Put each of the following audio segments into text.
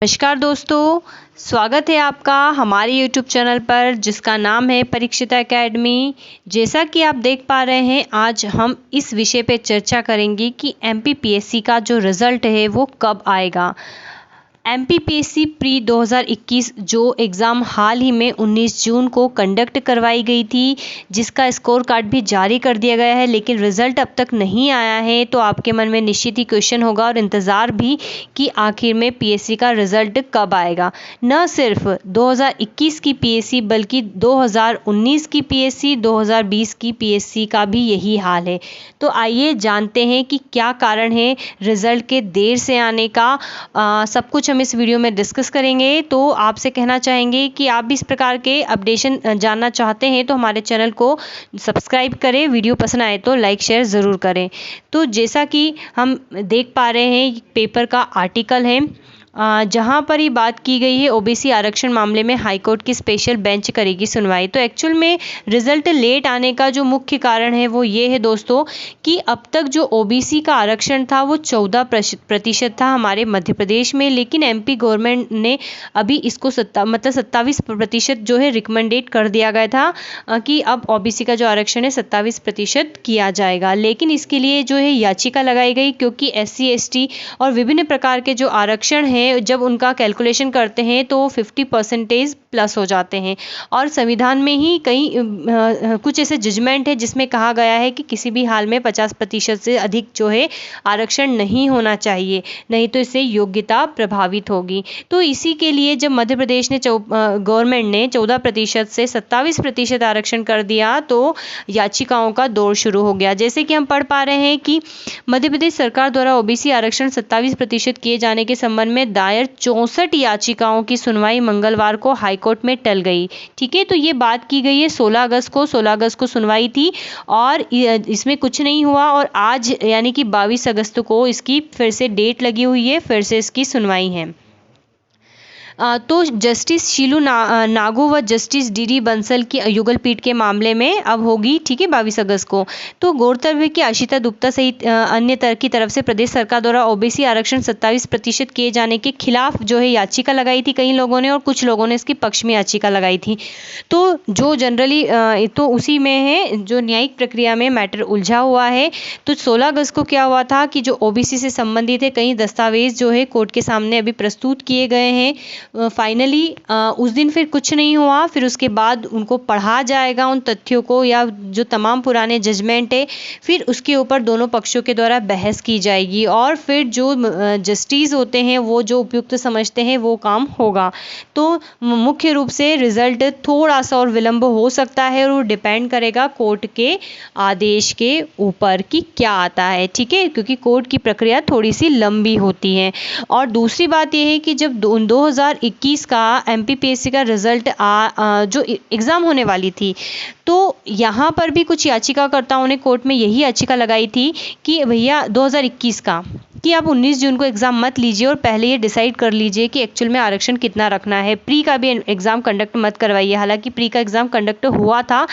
नमस्कार दोस्तों, स्वागत है आपका हमारे YouTube चैनल पर जिसका नाम है परीक्षिता एकेडमी। जैसा कि आप देख पा रहे हैं, आज हम इस विषय पे चर्चा करेंगे कि MPPSC का जो रिज़ल्ट है वो कब आएगा। MPPSC प्री 2021 जो एग्ज़ाम हाल ही में 19 जून को कंडक्ट करवाई गई थी, जिसका स्कोर कार्ड भी जारी कर दिया गया है, लेकिन रिज़ल्ट अब तक नहीं आया है। तो आपके मन में निश्चित ही क्वेश्चन होगा और इंतज़ार भी कि आखिर में PSC का रिज़ल्ट कब आएगा। न सिर्फ 2021 की PSC बल्कि 2019 की PSC, 2020 की PSC का भी यही हाल है। तो आइए जानते हैं कि क्या कारण है रिज़ल्ट के देर से आने का। सब कुछ हम इस वीडियो में डिस्कस करेंगे। तो आपसे कहना चाहेंगे कि आप भी इस प्रकार के अपडेशन जानना चाहते हैं तो हमारे चैनल को सब्सक्राइब करें। वीडियो पसंद आए तो लाइक शेयर ज़रूर करें। तो जैसा कि हम देख पा रहे हैं, पेपर का आर्टिकल है जहाँ पर ही बात की गई है OBC आरक्षण मामले में हाईकोर्ट की स्पेशल बेंच करेगी सुनवाई। तो एक्चुअल में रिज़ल्ट लेट आने का जो मुख्य कारण है वो ये है दोस्तों कि अब तक जो OBC का आरक्षण था वो 14% था हमारे मध्य प्रदेश में, लेकिन MP गवर्नमेंट ने अभी इसको 27% जो है रिकमेंडेड कर दिया गया था कि अब OBC का जो आरक्षण है 27% किया जाएगा। लेकिन इसके लिए जो है याचिका लगाई गई, क्योंकि SC ST और विभिन्न प्रकार के जो आरक्षण हैं जब उनका कैलकुलेशन करते हैं तो 50% प्लस हो जाते हैं। और संविधान में ही कई कुछ ऐसे जजमेंट है जिसमें कहा गया है कि किसी भी हाल में 50% से अधिक जो है आरक्षण नहीं होना चाहिए, नहीं तो इससे योग्यता प्रभावित होगी। तो इसी के लिए जब मध्य प्रदेश ने गवर्नमेंट ने 14% से 27% आरक्षण कर दिया तो याचिकाओं का दौर शुरू हो गया। जैसे कि हम पढ़ पा रहे हैं कि मध्य प्रदेश सरकार द्वारा OBC आरक्षण 27% किए जाने के संबंध में दायर 64 याचिकाओं की सुनवाई मंगलवार को हाईकोर्ट में टल गई। ठीक है, तो ये बात की गई है 16 अगस्त को सुनवाई थी और इसमें कुछ नहीं हुआ। और आज यानी कि 22 अगस्त को इसकी फिर से डेट लगी हुई है, फिर से इसकी सुनवाई है। तो जस्टिस शीलू नागू व जस्टिस DD बंसल की युगल पीठ के मामले में अब होगी, ठीक है, 22 अगस्त को। तो गौरतलब है कि आशिता गुप्ता सहित अन्य की तरफ से प्रदेश सरकार द्वारा OBC आरक्षण 27% किए जाने के खिलाफ जो है याचिका लगाई थी कई लोगों ने, और कुछ लोगों ने इसके पक्ष में याचिका लगाई थी। तो जो जनरली तो उसी में है जो न्यायिक प्रक्रिया में मैटर उलझा हुआ है। तो 16 अगस्त को क्या हुआ था कि जो OBC से संबंधित है कई दस्तावेज जो है कोर्ट के सामने अभी प्रस्तुत किए गए हैं। फाइनली उस दिन फिर कुछ नहीं हुआ, फिर उसके बाद उनको पढ़ा जाएगा उन तथ्यों को या जो तमाम पुराने जजमेंट है, फिर उसके ऊपर दोनों पक्षों के द्वारा बहस की जाएगी और फिर जो जस्टिस होते हैं वो जो उपयुक्त समझते हैं वो काम होगा। तो मुख्य रूप से रिजल्ट थोड़ा सा और विलंब हो सकता है और वो डिपेंड करेगा कोर्ट के आदेश के ऊपर कि क्या आता है, ठीक है, क्योंकि कोर्ट की प्रक्रिया थोड़ी सी लंबी होती है। और दूसरी बात यह है कि जब 2021 का MPPSC का रिजल्ट जो एग्ज़ाम होने वाली थी, तो यहाँ पर भी कुछ याचिकाकर्ताओं ने कोर्ट में यही याचिका लगाई थी कि भैया 2021 का कि आप 19 जून को एग्ज़ाम मत लीजिए और पहले ये डिसाइड कर लीजिए कि एक्चुअल में आरक्षण कितना रखना है। प्री का भी एग्ज़ाम कंडक्ट मत करवाइए। हालांकि प्री का एग्ज़ाम कंडक्ट हुआ था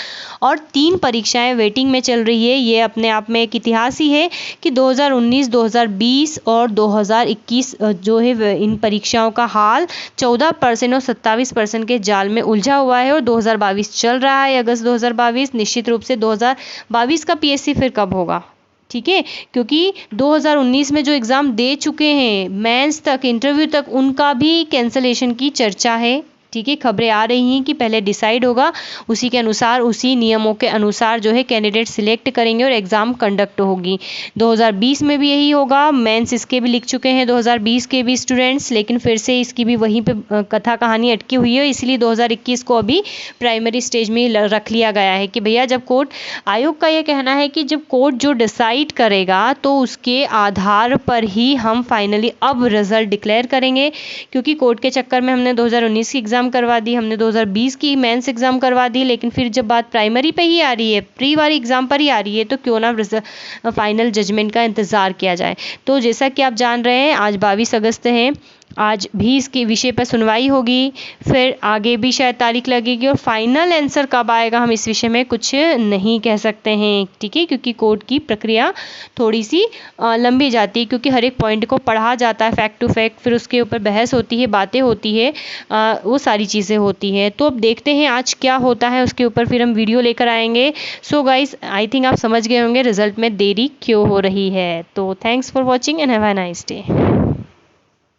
और 3 परीक्षाएं वेटिंग में चल रही है। ये अपने आप में एक इतिहास ही है कि 2019, 2020 और 2021 जो है इन परीक्षाओं का हाल 14% और 27% के जाल में उलझा हुआ है और 2022 चल रहा है, अगस्त 2022। निश्चित रूप से 2022 का PSC फिर कब होगा, ठीक है, क्योंकि 2019 में जो एग्ज़ाम दे चुके हैं मेंस तक, इंटरव्यू तक, उनका भी कैंसलेशन की चर्चा है। ठीक है, खबरें आ रही हैं कि पहले डिसाइड होगा, उसी के अनुसार, उसी नियमों के अनुसार जो है कैंडिडेट सिलेक्ट करेंगे और एग्ज़ाम कंडक्ट होगी। 2020 में भी यही होगा। मेंस इसके भी लिख चुके हैं 2020 के भी स्टूडेंट्स, लेकिन फिर से इसकी भी वहीं पे कथा कहानी अटकी हुई है, इसलिए 2021 को अभी प्राइमरी स्टेज में रख लिया गया है कि भैया जब कोर्ट, आयोग का ये कहना है कि जब कोर्ट जो डिसाइड करेगा तो उसके आधार पर ही हम फाइनली अब रिजल्ट डिक्लेयर करेंगे। क्योंकि कोर्ट के चक्कर में हमने 2019 की एग्ज़ाम करवा दी, हमने 2020 की मेंस एग्जाम करवा दी, लेकिन फिर जब बात प्राइमरी पे ही आ रही है, प्री वाली एग्जाम पर ही आ रही है, तो क्यों ना फाइनल जजमेंट का इंतजार किया जाए। तो जैसा कि आप जान रहे हैं आज 22 अगस्त है आज भी इसके विषय पर सुनवाई होगी, फिर आगे भी शायद तारीख लगेगी और फाइनल आंसर कब आएगा हम इस विषय में कुछ नहीं कह सकते हैं, ठीक है, क्योंकि कोर्ट की प्रक्रिया थोड़ी सी लंबी जाती है, क्योंकि हर एक पॉइंट को पढ़ा जाता है फैक्ट टू फैक्ट, फिर उसके ऊपर बहस होती है, बातें होती है, वो सारी चीज़ें होती हैं। तो अब देखते हैं आज क्या होता है, उसके ऊपर फिर हम वीडियो लेकर आएंगे। सो गाइस, आई थिंक आप समझ गए होंगे रिजल्ट में देरी क्यों हो रही है। तो thanks for watching and have a nice day.